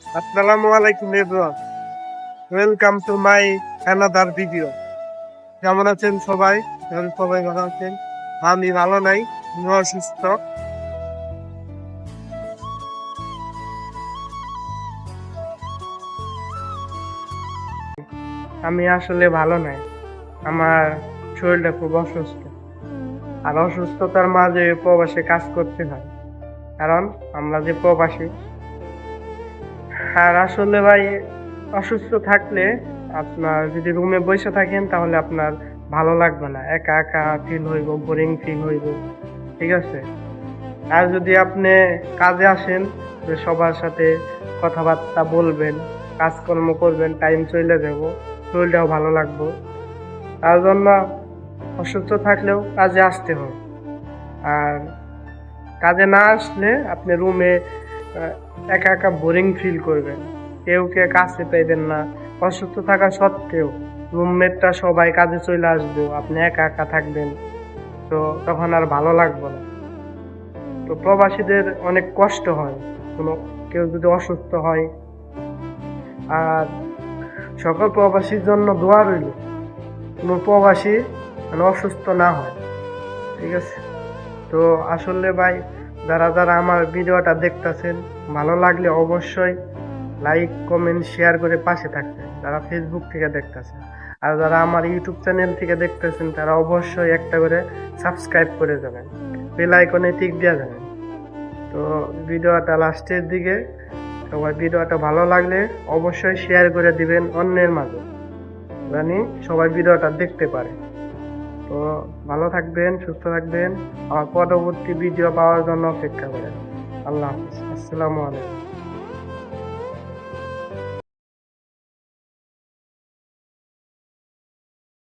আসসালামু আলাইকুম everyone, welcome to my another video. কেমন আছেন সবাই? সবাই ভালো আছেন? আমি ভালো নাই, আমি অসুস্থ। আমি আসলে ভালো নাই, আমার শরীরটা খুব অসুস্থ। আর অসুস্থতার মাঝে প্রবাসে কাজ করতে হয়, কারণ আমরা যে প্রবাসী। আর আসলে ভাই, অসুস্থ থাকলে আপনার যদি রুমে বসে থাকেন তাহলে আপনার ভালো লাগবে না, একা একা ফিল হইব, বোরিং ফিল হইব, ঠিক আছে? আর যদি আপনি কাজে আসেন, যে সবার সাথে কথাবার্তা বলবেন, কাজকর্ম করবেন, টাইম চলে যাব, শরীরটাও ভালো লাগবে। তার জন্য অসুস্থ থাকলেও কাজে আসতে হয়। আর কাজে না আসলে আপনি রুমে একা একা বোরিং ফিল করবেন, কে কাছে পাইবেন না। অসুস্থ থাকা সত্ত্বেও রুমমেটরা সবাই কাজে চলে আসবো, আপনি একা একা থাকবেন, তো তখন আর ভালো লাগবে না। তো প্রবাসীদের অনেক কষ্ট হয় কোনো কেউ যদি অসুস্থ হয়। আর সকল প্রবাসীর জন্য দোয়া রইল, কোনো প্রবাসী মানে অসুস্থ না হয়, ঠিক আছে? তো আসলে ভাই, যারা যারা আমার ভিডিওটা দেখতেছেন, ভালো লাগলে অবশ্যই লাইক কমেন্ট শেয়ার করে পাশে থাকবেন, যারা ফেসবুক থেকে দেখতেছেন। আর যারা আমার ইউটিউব চ্যানেল থেকে দেখতেছেন, তারা অবশ্যই একটা করে সাবস্ক্রাইব করে যাবেন, বেল আইকনে টিক দিয়ে যাবেন। তো ভিডিওটা লাস্টের দিকে, সবাই ভিডিওটা ভালো লাগলে অবশ্যই শেয়ার করে দিবেন অন্যের মাঝে, জানি সবাই ভিডিওটা দেখতে পারে। তো ভালো থাকবেন, সুস্থ থাকবেন, আমার পরবর্তী ভিডিও পাওয়ার জন্য অপেক্ষা করেন। আল্লাহ হাফিজ, আসসালামু আলাইকুম।